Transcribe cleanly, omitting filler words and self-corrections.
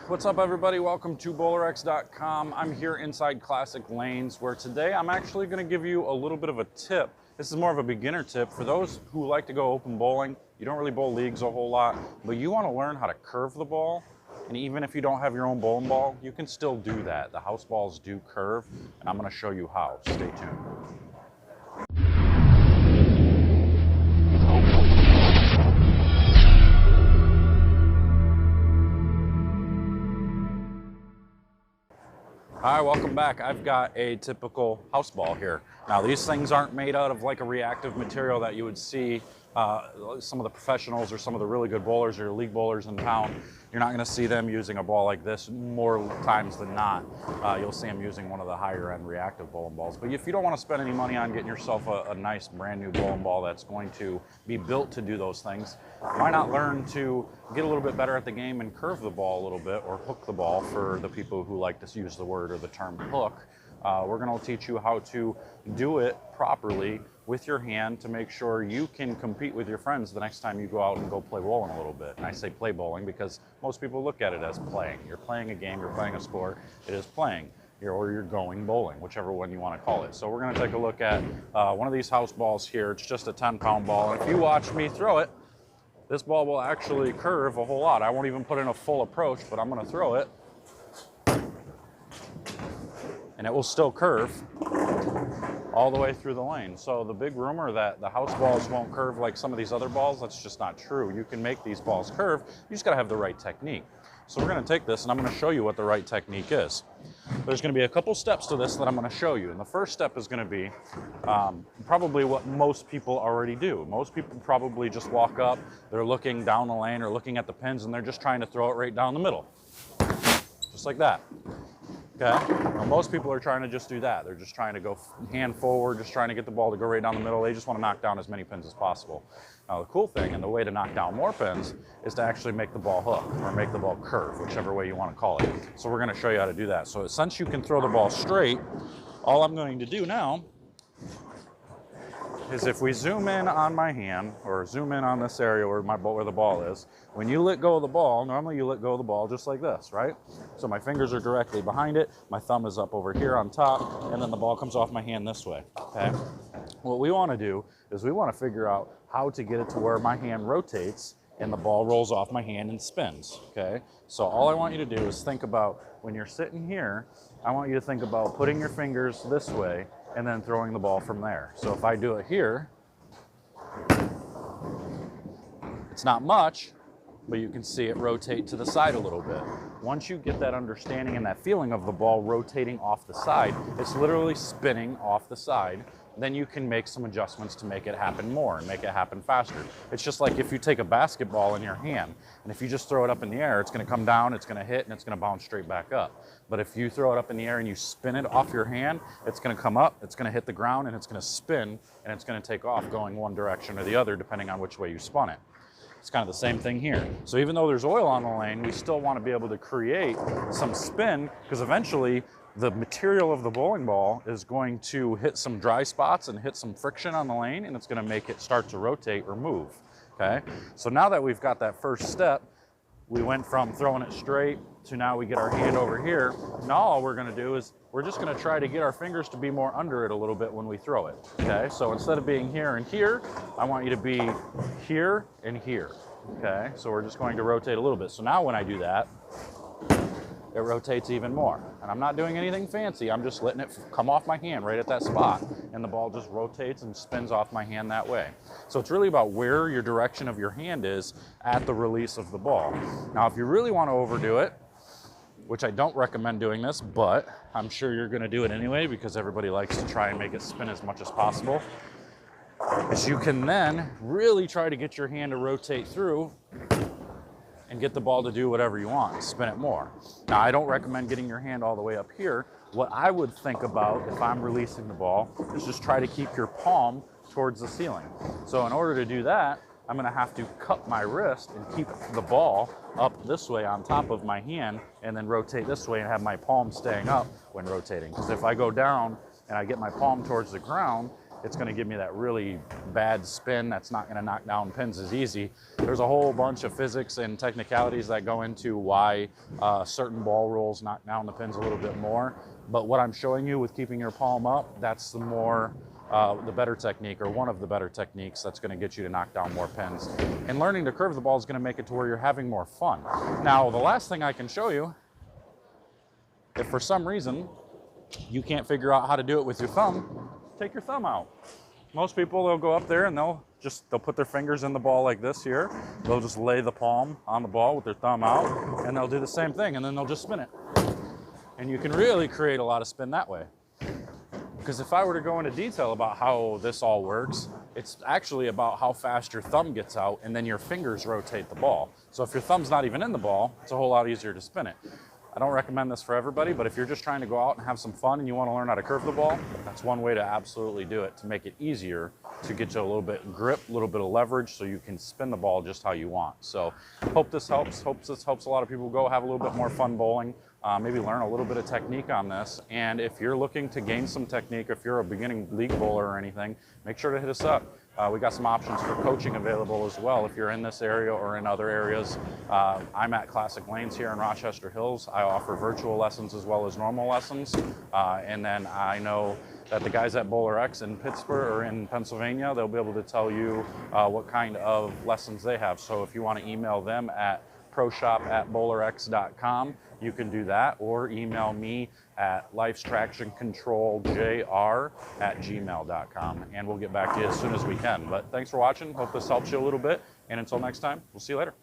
What's up, everybody? Welcome to BowlerX.com. I'm here inside Classic Lanes, where today I'm actually going to give you a little bit of a tip. This is more of a beginner tip for those who like to go open bowling. You don't really bowl leagues a whole lot, but you want to learn how to curve the ball. And even if you don't have your own bowling ball, you can still do that. The house balls do curve, and I'm going to show you how. Stay tuned. Hi, welcome back. I've got a typical house ball here. Now, these things aren't made out of like a reactive material that you would see some of the professionals or some of the really good bowlers or league bowlers in town. You're not going to see them using a ball like this more times than not. You'll see them using one of the higher end reactive bowling balls. But if you don't want to spend any money on getting yourself a nice brand new bowling ball that's going to be built to do those things, why not learn to get a little bit better at the game and curve the ball a little bit, or hook the ball for the people who like to use the word or the term hook. We're going to teach you how to do it properly with your hand to make sure you can compete with your friends the next time you go out and go play bowling a little bit. And I say play bowling because most people look at it as playing. You're playing a game, you're playing a sport, it is playing. Or you're going bowling, whichever one you want to call it. So we're going to take a look at one of these house balls here. It's just a 10-pound ball, and if you watch me throw it, this ball will actually curve a whole lot. I won't even put in a full approach, but I'm going to throw it, and it will still curve all the way through the lane. So the big rumor that the house balls won't curve like some of these other balls, that's just not true. You can make these balls curve, you just gotta have the right technique. So we're gonna take this and I'm gonna show you what the right technique is. There's gonna be a couple steps to this that I'm gonna show you. And the first step is gonna be probably what most people already do. Most people probably just walk up, they're looking down the lane or looking at the pins, and they're just trying to throw it right down the middle. Just like that. Okay, well, most people are trying to just do that. They're just trying to go hand forward, just trying to get the ball to go right down the middle. They just want to knock down as many pins as possible. Now, the cool thing and the way to knock down more pins is to actually make the ball hook or make the ball curve, whichever way you want to call it. So we're going to show you how to do that. So since you can throw the ball straight, all I'm going to do now is if we zoom in on my hand, or zoom in on this area where the ball is, when you let go of the ball, normally you let go of the ball just like this, right? So my fingers are directly behind it, my thumb is up over here on top, and then the ball comes off my hand this way, okay? What we want to do is we want to figure out how to get it to where my hand rotates and the ball rolls off my hand and spins, okay? So all I want you to do is think about, when you're sitting here, I want you to think about putting your fingers this way and then throwing the ball from there. So if I do it here, it's not much, but you can see it rotate to the side a little bit. Once you get that understanding and that feeling of the ball rotating off the side, it's literally spinning off the side, then you can make some adjustments to make it happen more and make it happen faster. It's just like if you take a basketball in your hand, and if you just throw it up in the air, it's gonna come down, it's gonna hit, and it's gonna bounce straight back up. But if you throw it up in the air and you spin it off your hand, it's gonna come up, it's gonna hit the ground, and it's gonna spin, and it's gonna take off going one direction or the other, depending on which way you spun it. It's kind of the same thing here. So even though there's oil on the lane, we still want to be able to create some spin, because eventually the material of the bowling ball is going to hit some dry spots and hit some friction on the lane, and it's going to make it start to rotate or move, okay? So now that we've got that first step, we went from throwing it straight to now we get our hand over here. Now all we're going to do is we're just going to try to get our fingers to be more under it a little bit when we throw it, okay? So instead of being here and here, I want you to be here and here, okay? So we're just going to rotate a little bit. So now when I do that, it rotates even more. And I'm not doing anything fancy, I'm just letting it come off my hand right at that spot, and the ball just rotates and spins off my hand that way. So it's really about where your direction of your hand is at the release of the ball. Now, if you really want to overdo it, which I don't recommend doing this, but I'm sure you're going to do it anyway because everybody likes to try and make it spin as much as possible, is you can then really try to get your hand to rotate through and get the ball to do whatever you want, spin it more. Now, I don't recommend getting your hand all the way up here. What I would think about if I'm releasing the ball is just try to keep your palm towards the ceiling. So in order to do that, I'm gonna have to cup my wrist and keep the ball up this way on top of my hand, and then rotate this way and have my palm staying up when rotating. Because if I go down and I get my palm towards the ground, it's going to give me that really bad spin that's not going to knock down pins as easy. There's a whole bunch of physics and technicalities that go into why certain ball rolls knock down the pins a little bit more. But what I'm showing you with keeping your palm up, that's the better technique, or one of the better techniques that's going to get you to knock down more pins. And learning to curve the ball is going to make it to where you're having more fun. Now, the last thing I can show you, if for some reason you can't figure out how to do it with your thumb, take your thumb out. Most people, they'll go up there and they'll put their fingers in the ball like this here. They'll just lay the palm on the ball with their thumb out, and they'll do the same thing, and then they'll just spin it. And you can really create a lot of spin that way. Because if I were to go into detail about how this all works, it's actually about how fast your thumb gets out, and then your fingers rotate the ball. So if your thumb's not even in the ball, it's a whole lot easier to spin it. I don't recommend this for everybody, but if you're just trying to go out and have some fun and you want to learn how to curve the ball, that's one way to absolutely do it, to make it easier, to get you a little bit of grip, a little bit of leverage, so you can spin the ball just how you want. So hope this helps. Hope this helps a lot of people go have a little bit more fun bowling, maybe learn a little bit of technique on this. And if you're looking to gain some technique, if you're a beginning league bowler or anything, make sure to hit us up. We got some options for coaching available as well if you're in this area or in other areas. I'm at Classic Lanes here in Rochester Hills. I offer virtual lessons as well as normal lessons. And then I know that the guys at BowlerX in Pittsburgh or in Pennsylvania, they'll be able to tell you what kind of lessons they have. So if you want to email them at proshop@BowlerX.com, you can do that, or email me at lifestractioncontroljr@gmail.com, and we'll get back to you as soon as we can. But thanks for watching. Hope this helps you a little bit, and until next time, we'll see you later.